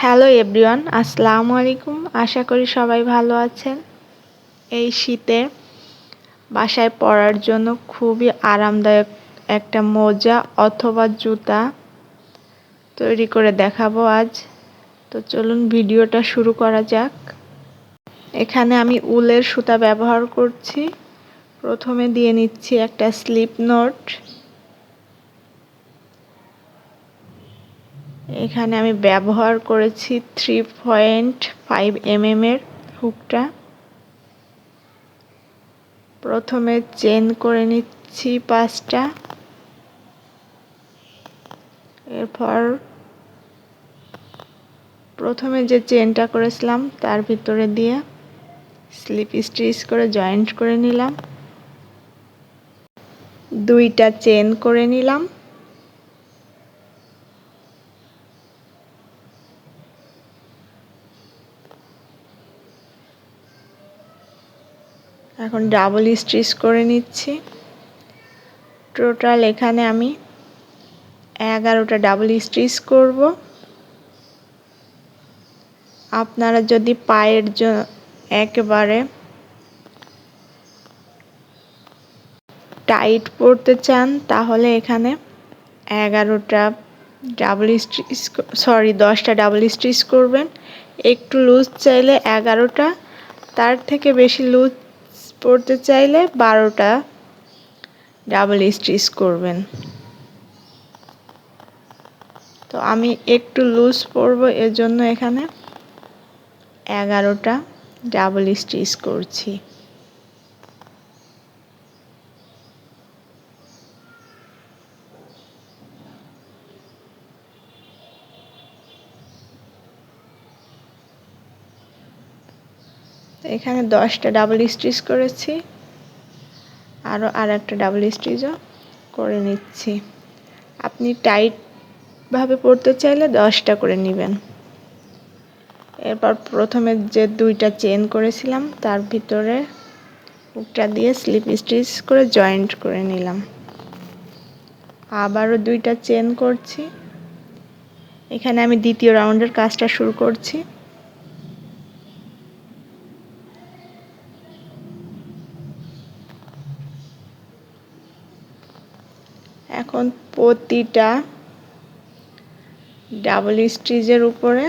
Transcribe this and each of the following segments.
Hello everyone, আসসালামু আলাইকুম। আশা করি সবাই ভালো আছেন। এই শীতে বাসায় পরার জন্য খুবই আরামদায়ক একটা মোজা অথবা জুতা তৈরি করে দেখাবো আজ। তো চলুন ভিডিওটা শুরু করা যাক। এখানে আমি উলের সুতা ব্যবহার করছি। প্রথমে দিয়ে নিচ্ছি একটা স্লিপ নোট। এখানে আমি ব্যবহার করেছি 3.5 mm এর হুকটা। প্রথমে চেন করে নিচ্ছি 5টা। এরপর প্রথমে যে চেনটা করেছিলাম তার ভিতরে দিয়ে স্লিপ স্টিচ করে জয়েন্ট করে নিলাম। 2টা চেন করে নিলাম। এখন ডাবল স্টিচ করে নিচ্ছি। টোটাল এখানে আমি 11টা ডাবল স্টিচ করব। আপনারা যদি পায়ের একেবারে টাইট পরতে চান তাহলে এখানে 10টা ডাবল স্টিচ করবেন। একটু লুজ চাইলে 11টা, তার থেকে বেশি লুজ পরতে চাইলে 12টা ডাবল স্টিচ করবেন। তো আমি একটু লুজ পরবো, এজন্য এখানে 11টা ডাবল স্টিচ করছি। এখানে 10টা ডাবল স্টিচ করেছি, আরেকটা ডাবল স্টিচও করে নিচ্ছি। আপনি টাইট ভাবে পরতে চাইলে 10টা করে নেবেন। এরপর প্রথমে যে 2টা চেন করেছিলাম তার ভিতরে হুকটা দিয়ে স্লিপ স্টিচ করে জয়েন্ট করে নিলাম। আবারও 2টা চেন করছি। এখানে আমি দ্বিতীয় রাউন্ডের কাজটা শুরু করছি। এখন প্রতিটা ডাবল স্টিচের উপরে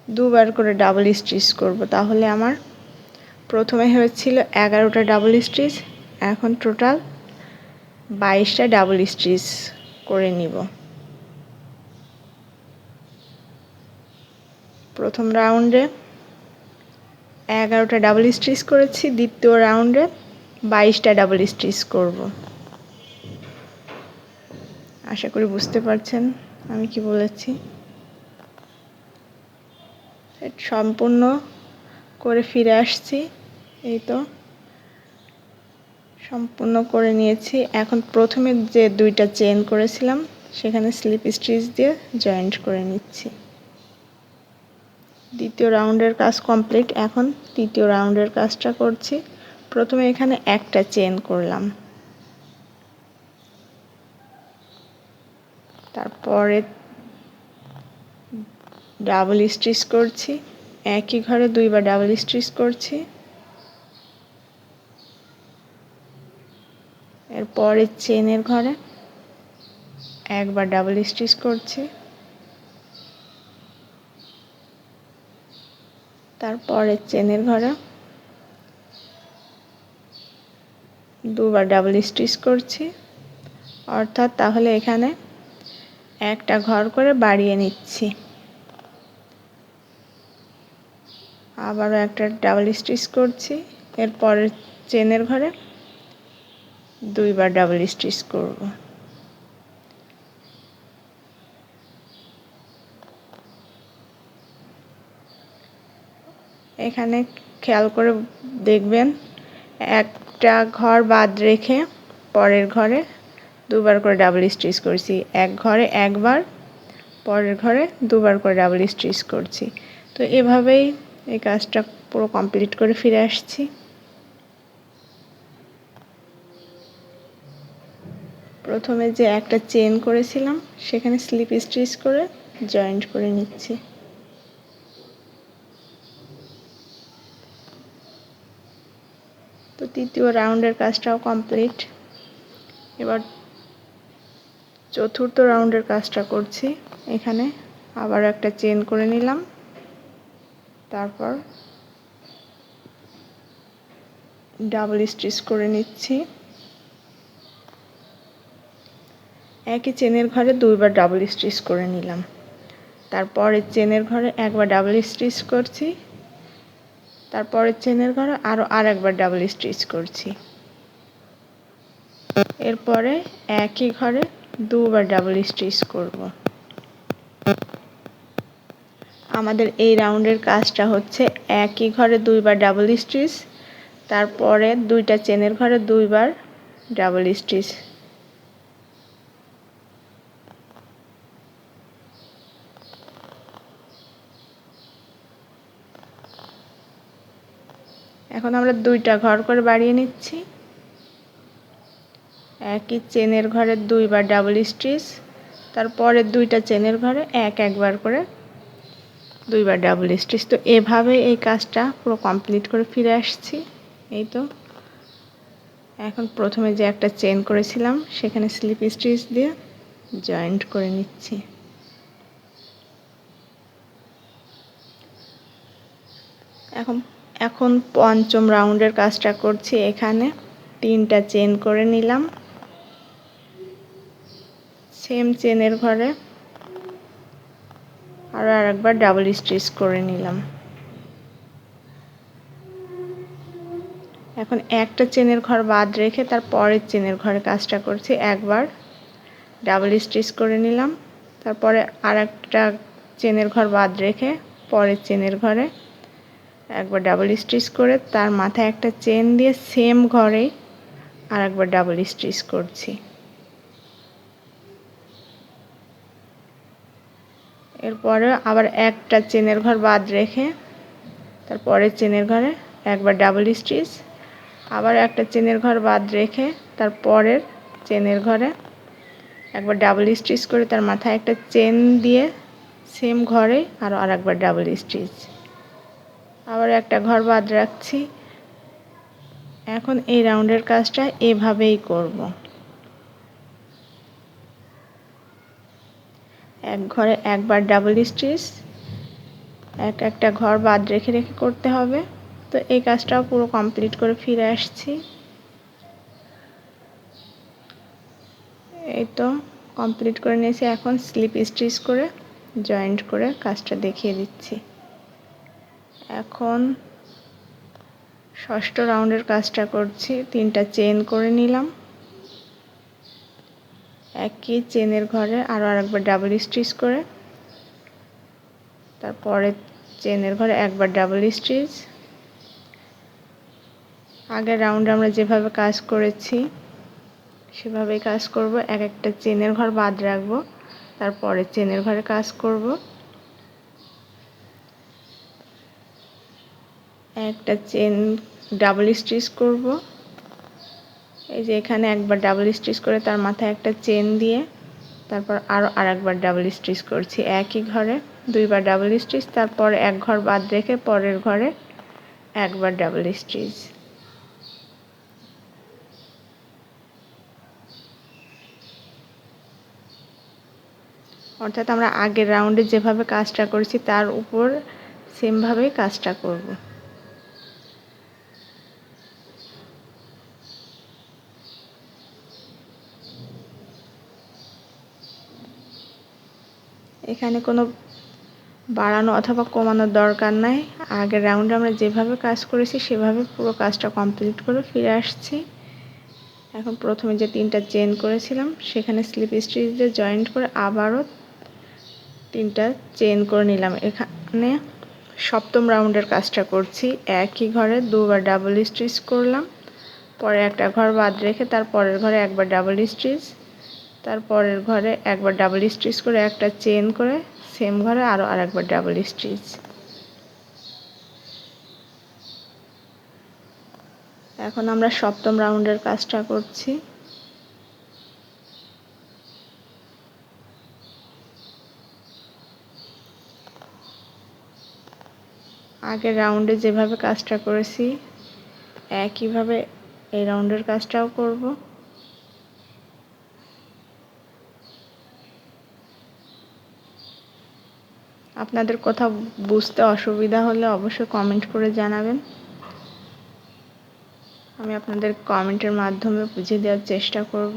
2বার করে ডাবল স্টিচ করব। তাহলে আমার প্রথমে হয়েছিল 11টা ডাবল স্টিচ, এখন টোটাল 22টা ডাবল স্টিচ করে নিব। প্রথম রাউন্ডে 11টা ডাবল স্টিচ করেছি, দ্বিতীয় রাউন্ডে 22টা ডাবল স্টিচ করব। আশা করি বুঝতে পারছেন আমি কি বলেছি। সম্পূর্ণ করে ফিরে আসছি। এই তো সম্পূর্ণ করে নিয়েছি। এখন প্রথমে যে 2টা চেন করেছিলাম সেখানে স্লিপ স্টিচ দিয়ে জয়েন্ট করে নিচ্ছি। দ্বিতীয় রাউন্ডের কাজ কমপ্লিট। এখন তৃতীয় রাউন্ডের কাজটা করছি। প্রথমে এখানে একটা চেন করলাম, তারপরে ডাবল স্টিচ করছি। একই ঘরে 2বার ডাবল স্টিচ করছি। এরপরে চেনের ঘরে একবার ডাবল স্টিচ করছি। তারপরে চেনের ঘরে 2বার ডাবল স্টিচ করছি। অর্থাৎ তাহলে এখানে একটা ঘর করে বাড়িয়ে নিচ্ছি। আবারও একটা ডাবল স্টিচ করছি। এরপরে চেনের ঘরে 2বার ডাবল স্টিচ করব। এখানে খেয়াল করে দেখবেন, একটা ঘর বাদ রেখে পরের ঘরে 2বার করে ডাবল স্টিচ করছি। এক ঘরে একবার, পরের ঘরে 2বার করে ডাবল স্টিচ করছি। তো এভাবেই এই কাজটা পুরো কমপ্লিট করে ফিরে আসছি। প্রথমে যে একটা চেন করেছিলাম সেখানে স্লিপ স্টিচ করে জয়েন্ট করে নিচ্ছি। তো তৃতীয় রাউন্ডের কাজটাও কমপ্লিট। এবার চতুর্থ রাউন্ডের কাজটা করছি। এখানে আবার একটা চেন করে নিলাম, তারপর ডাবল স্টিচ করে নিচ্ছি। একই চেনের ঘরে দুইবার ডাবল স্টিচ করে নিলাম, তারপরে চেনের ঘরে একবার ডাবল স্টিচ করছি, তারপরে চেনের ঘরে আরেকবার ডাবল স্টিচ করছি। এরপরে একই ঘরে দুবার ডাবল স্টিচ করব। আমাদের এই রাউন্ডের কাজটা হচ্ছে একই ঘরে দুইবার ডাবল স্টিচ, তারপরে দুইটা চেনের ঘরে দুইবার ডাবল স্টিচ। এখন আমরা দুইটা ঘর করে বাড়িয়ে নিচ্ছি। একই চেনের ঘরে দুইবার ডাবল স্টিচ, তারপরে দুইটা চেনের ঘরে একবার করে দুইবার ডাবল স্টিচ। তো এভাবে এই কাজটা পুরো কমপ্লিট করে ফিরে আসছি। এই তো এখন প্রথমে যে একটা চেন করেছিলাম সেখানে স্লিপ স্টিচ দিয়ে জয়েন্ট করে নিচ্ছি। এখন পঞ্চম রাউন্ডের কাজটা করছি। এখানে তিনটা চেন করে নিলাম, সেম চেনের ঘরে আরেকবার ডাবল স্টিচ করে নিলাম। এখন একটা চেনের ঘর বাদ রেখে তার পরের চেনের ঘরে কাজটা করছি। একবার ডাবল স্টিচ করে নিলাম, তারপরে আরেকটা চেনের ঘর বাদ রেখে পরের চেনের ঘরে একবার ডাবল স্টিচ করে তার মাথায় একটা চেন দিয়ে সেম ঘরেই আরেকবার ডাবল স্টিচ করছি। এরপরে আবার একটা চেনের ঘর বাদ রেখে তারপরের চেনের ঘরে একবার ডাবল স্টিচ, আবার একটা চেনের ঘর বাদ রেখে তারপরের চেনের ঘরে একবার ডাবল স্টিচ করে তার মাথায় একটা চেন দিয়ে সেম ঘরে আরেকবার ডাবল স্টিচ, আবার একটা ঘর বাদ রাখছি। এখন এই রাউন্ডের কাজটা এভাবেই করব। এক ঘরে একবার ডাবল স্টিচ, একটা ঘর বাদ রেখে রেখে করতে হবে। তো এই কাজটাও পুরো কমপ্লিট করে ফিরে আসছি। এই তো কমপ্লিট করে নিয়েছি। এখন স্লিপ স্টিচ করে জয়েন্ট করে কাজটা দেখিয়ে দিচ্ছি। এখন ষষ্ঠ রাউন্ডের কাজটা করছি। তিনটা চেন করে নিলাম, একই চেনের ঘরে আরেকবার ডাবল স্টিচ করে তারপরে চেনের ঘরে একবার ডাবল স্টিচ। আগের রাউন্ডে আমরা যেভাবে কাজ করেছি সেভাবেই কাজ করব। একটা চেনের ঘর বাদ রাখবো, তারপরে চেনের ঘরে কাজ করব। একটা চেন ডাবল স্টিচ করব। এই যে এখানে একবার ডাবল স্টিচ করে তার মাথায় একটা চেন দিয়ে তারপর আরেকবার ডাবল স্টিচ করছি। একই ঘরে দুইবার ডাবল স্টিচ, তারপর এক ঘর বাদ রেখে পরের ঘরে একবার ডাবল স্টিচ। অর্থাৎ আমরা আগের রাউন্ডে যেভাবে কাজটা করেছি তার উপর সেমভাবেই কাজটা করব। এখানে কোনো বাড়ানো অথবা কমানোর দরকার নাই। আগের রাউন্ডে আমরা যেভাবে কাজ করেছি সেভাবে পুরো কাজটা কমপ্লিট করে ফিরে আসছি। এখন প্রথমে যে তিনটা চেন করেছিলাম সেখানে স্লিপ স্টিচ দিয়ে জয়েন্ট করে আবারও তিনটা চেন করে নিলাম। এখানে সপ্তম রাউন্ডের কাজটা করছি। একই ঘরে দুবার ডাবল স্টিচ করলাম, পরে একটা ঘর বাদ রেখে তার পরের ঘরে একবার ডাবল স্টিচ, তারপরের ঘরে একবার ডাবল স্টিচ করে একটা চেন করে সেম ঘরে আরেকবার ডাবল স্টিচ। এখন আমরা সপ্তম রাউন্ডের কাজটা করছি। আগের রাউন্ডে যেভাবে কাজটা করেছি একইভাবে এই রাউন্ডের কাজটাও করব। আপনাদের কোথাও বুঝতে অসুবিধা হলে অবশ্যই কমেন্ট করে জানাবেন, আমি আপনাদের কমেন্টের মাধ্যমে বুঝিয়ে দেওয়ার চেষ্টা করব।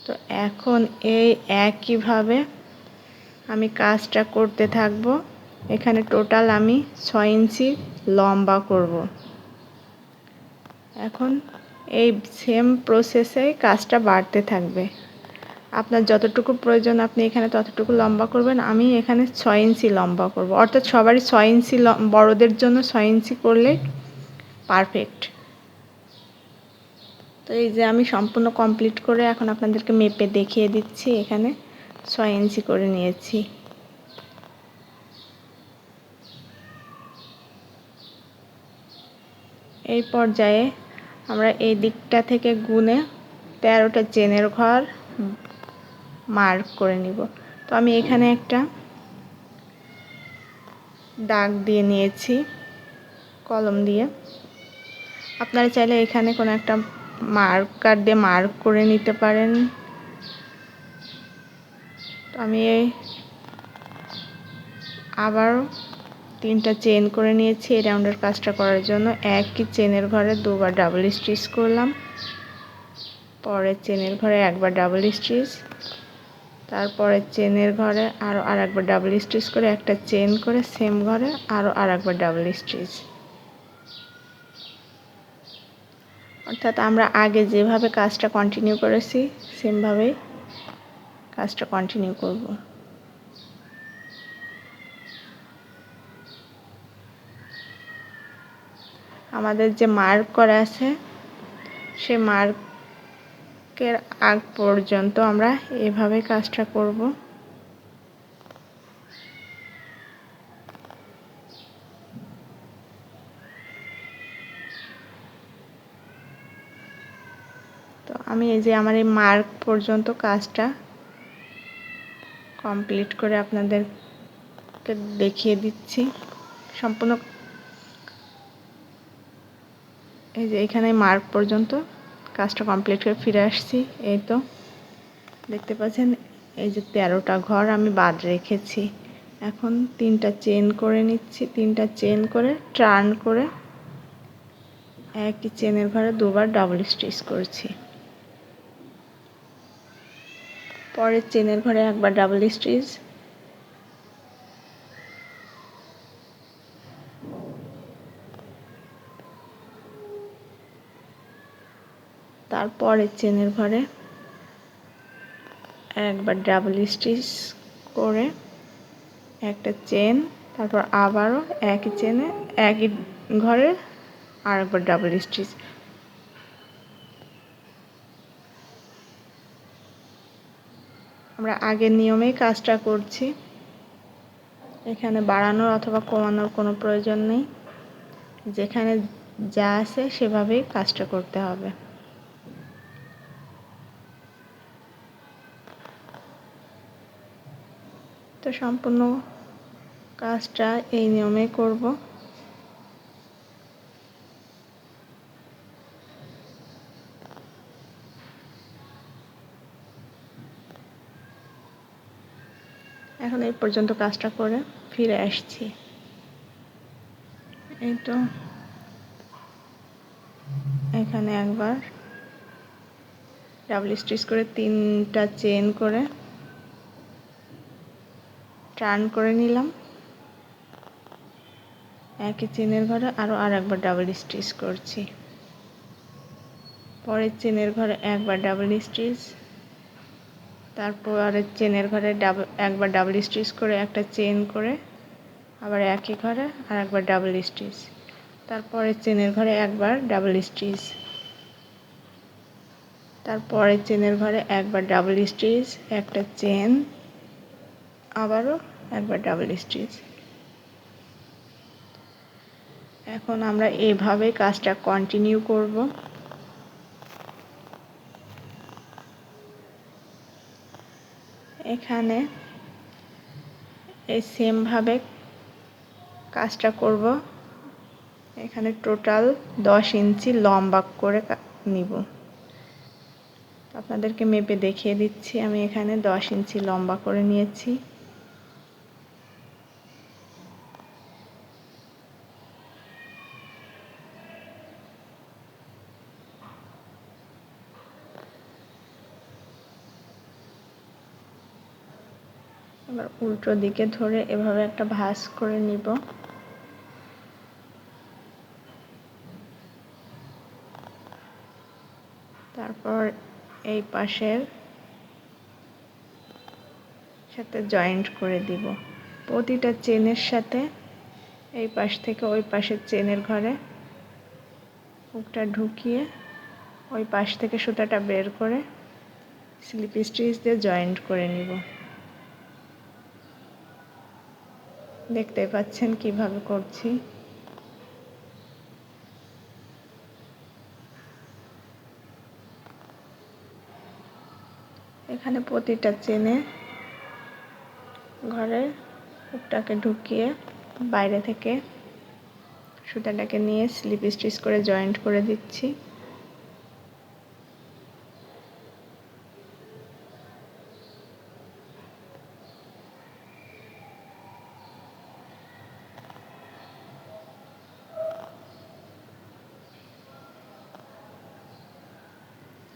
তো এখন এই একইভাবে আমি কাজটা করতে থাকব। এখানে টোটাল আমি 6 ইঞ্চি লম্বা করব। এখন এই সেম প্রসেসে কাজটা বাড়তে থাকবে। আপনার যতটুকু প্রয়োজন আপনি এখানে ততটুকু লম্বা করবেন। আমি এখানে 6 ইঞ্চি লম্বা করব, অর্থাৎ সবারই 6 ইঞ্চি, বড়দের জন্য 6 ইঞ্চি করলে পারফেক্ট। তো এই যে আমি সম্পূর্ণ কমপ্লিট করে এখন আপনাদেরকে মেপে দেখিয়ে দিচ্ছি। এখানে 6 ইঞ্চি করে নিয়েছি। এই পর্যায়ে আমরা এই দিকটা থেকে গুনে 13টা চেনের ঘর মার্ক করে নিব। তো আমি এখানে একটা দাগ দিয়ে নিয়েছি কলম দিয়ে। আপনারা চাইলে এখানে কোনো একটা মার্কার দিয়ে মার্ক করে নিতে পারেন। তো আমি আবার 3টা চেন করে নিয়েছি এই রাউন্ডের কাজটা করার জন্য। একই চেনের ঘরে 2বার ডাবল স্টিচ করলাম, পরের চেনের ঘরে একবার ডাবল স্টিচ, তারপরে চেনের ঘরে আরও আরেকবার ডাবল স্টিচ করে একটা চেন করে সেম ঘরে আরও আরেকবার ডাবল স্টিচ। অর্থাৎ আমরা আগে যেভাবে কাজটা কন্টিনিউ করেছি সেমভাবেই কাজটা কন্টিনিউ করব। আমাদের যে মার্ক করা আছে সে মার্কের আগ পর্যন্ত আমরা এভাবে কাজটা করব। তো আমি এই যে আমার এই মার্ক পর্যন্ত কাজটা কমপ্লিট করে আপনাদেরকে দেখিয়ে দিচ্ছি সম্পূর্ণ। এই যে এখানে মার্ক পর্যন্ত কাজটা কমপ্লিট করে ফিরে আসছি। এই তো দেখতে পাচ্ছেন এই যে 13টা ঘর আমি বাদ রেখেছি। এখন 3টা চেন করে নিচ্ছি, 3টা চেন করে টার্ন করে একই চেনের ঘরে 2বার ডাবল স্টিচ করছি। পরের চেনের ঘরে একবার ডাবল স্টিচ, তারপরের চেনের ঘরে একবার ডাবল স্টিচ করে একটা চেন, তারপর আবারও একই চেনে একই ঘরে আরেকবার ডাবল স্টিচ। আমরা আগের নিয়মেই কাজটা করছি, এখানে বাড়ানোর অথবা কমানোর কোনো প্রয়োজন নেই। যেখানে যা আছে সেভাবেই কাজটা করতে হবে। তো সম্পূর্ণ কাজটা এই নিয়মে করব। এখন এই পর্যন্ত কাজটা করে ফিরে আসছি। এই তো এখানে একবার ডাবল স্টিচ করে 3টা চেন করে টার্ন করে নিলাম, একই চেনের ঘরে আরও আরেকবার ডাবল স্টিচ করছি। পরের চেনের ঘরে একবার ডাবল স্টিচ, তারপরের চেনের ঘরে একবার ডাবল স্টিচ করে একটা চেন করে আবার একই ঘরে আর একবার ডাবল স্টিচ, তারপরের চেনের ঘরে একবার ডাবল স্টিচ, তারপরের চেনের ঘরে একবার ডাবল স্টিচ, একটা চেন, আবারও একবার ডাবল স্টিচ। এখন আমরা এইভাবে কাজটা কন্টিনিউ করব। এখানে এই সেম ভাবে কাজটা করব। এখানে টোটাল 10 ইঞ্চি লম্বা করে নিব। আপনাদেরকে মেপে দেখিয়ে দিচ্ছি, আমি এখানে 10 ইঞ্চি লম্বা করে নিয়েছি। এবার উল্টো দিকে ধরে এভাবে একটা ভাঁজ করে নিব। তারপর এই পাশের সাথে জয়েন্ট করে দিব। প্রতিটা চেনের সাথে এই পাশ থেকে ওই পাশের চেনের ঘরে হুকটা ঢুকিয়ে ওই পাশ থেকে সুতাটা বের করে স্লিপ স্টিচ দিয়ে জয়েন্ট করে নিব। দেখতে পাচ্ছেন কিভাবে করছি। এখানে প্রতিটা চেনে ঘরের হুকটাকে ঢুকিয়ে বাইরে থেকে সুতাটাকে নিয়ে স্লিপ স্টিচ করে জয়েন্ট করে দিচ্ছি।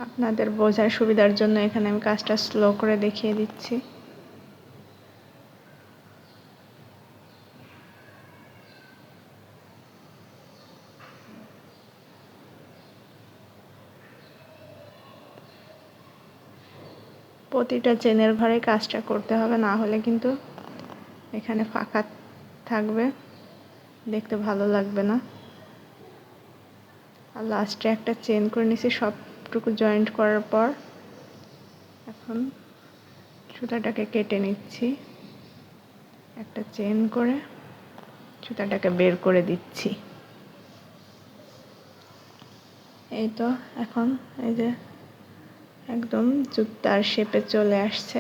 আপনাদের বোঝার সুবিধার জন্য এখানে আমি কাজটা স্লো করে দেখিয়ে দিচ্ছি। প্রতিটা চেনের ঘরে কাজটা করতে হবে, না হলে কিন্তু এখানে ফাঁকা থাকবে, দেখতে ভালো লাগবে না। আর লাস্টে একটা চেন করে নিছি সবটুকু জয়েন্ট করার পর। এখন সুতাটাকে কেটে নিচ্ছি, একটা চেন করে সুতাটাকে বের করে দিচ্ছি। এই তো এখন এই যে একদম জুতার শেপে চলে আসছে।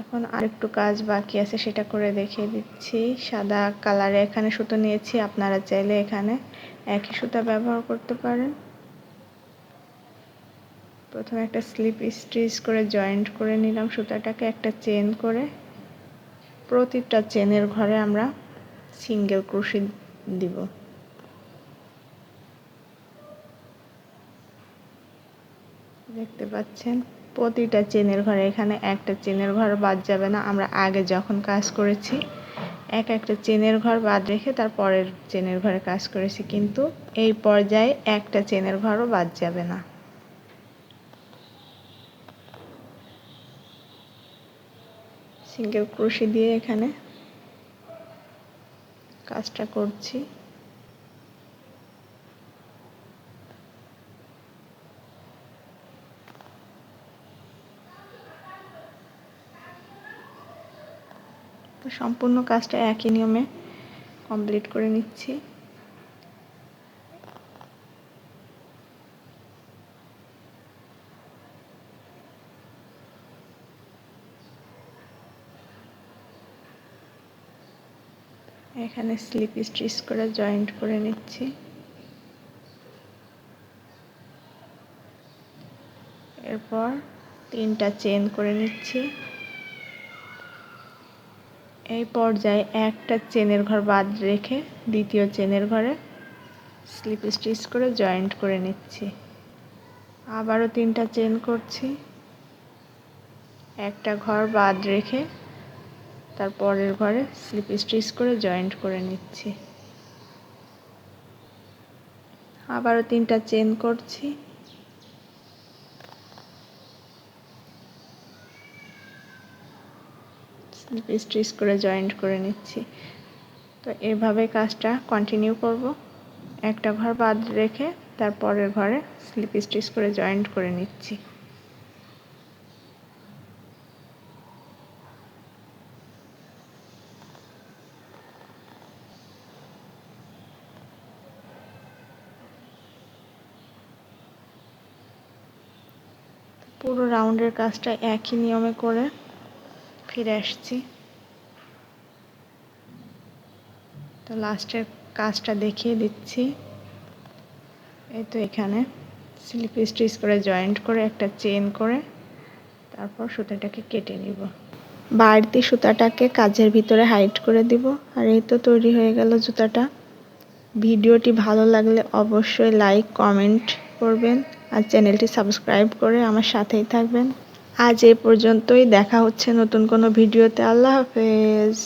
এখন আরেকটু কাজ বাকি আছে, সেটা করে দেখিয়ে দিচ্ছি। সাদা কালারে এখানে সুতো নিয়েছি, আপনারা চাইলে এখানে একই সুতা ব্যবহার করতে পারেন। প্রথমে একটা স্লিপ স্টিচ করে জয়েন্ট করে নিলাম সুতাটাকে, একটা চেন করে প্রতিটা চেনের ঘরে আমরা সিঙ্গেল ক্রোশে দিব। দেখতে পাচ্ছেন প্রতিটা চেনের ঘরে, এখানে একটা চেনের ঘর বাদ যাবে না। আমরা আগে যখন কাজ করেছি একটা চেনের ঘর বাদ রেখে তার পরের চেনের ঘরে কাজ করেছি, কিন্তু এই পর্যায়ে একটা চেনের ঘরও বাদ যাবে না। সিঙ্গেল ক্রোশে দিয়ে এখানে কাজটা করছি। তো সম্পূর্ণ কাজটা একই নিয়মে কমপ্লিট করে নিচ্ছি। এখানে স্লিপ স্টিচ করে জয়েন্ট করে নিচ্ছি। এরপর 3টা চেন করে নিচ্ছি। এই পর্যায়ে একটা চেনের ঘর বাদ রেখে দ্বিতীয় চেনের ঘরে স্লিপ স্টিচ করে জয়েন্ট করে নিচ্ছি। আবারও 3টা চেন করছি, একটা ঘর বাদ রেখে তার পরের ঘরে স্লিপ স্টিচ করে জয়েন্ট করে নিচ্ছি। আবারও 3টা চেন করছি, স্লিপ স্টিচ করে জয়েন্ট করে নিচ্ছি। তো এভাবে কাজটা কন্টিনিউ করব। একটা ঘর বাদ রেখে তার পরের ঘরে স্লিপ স্টিচ করে জয়েন্ট করে নিচ্ছি। পুরো রাউন্ডের কাজটা একই নিয়মে করে ফিরে আসছি। তো লাস্টের কাজটা দেখিয়ে দিচ্ছি। এই তো এখানে স্লিপ স্টিচ করে জয়েন্ট করে একটা চেন করে তারপর সুতাটাকে কেটে নিব। বাড়তি সুতাটাকে কাজের ভিতরে হাইড করে দিব। আর এই তো তৈরি হয়ে গেল জুতাটা। ভিডিওটি ভালো লাগলে অবশ্যই লাইক কমেন্ট করবেন আর চ্যানেলটি সাবস্ক্রাইব করে আমার সাথেই থাকবেন। আজ এই পর্যন্তই, দেখা হচ্ছে নতুন কোনো ভিডিওতে। আল্লাহ হাফেজ।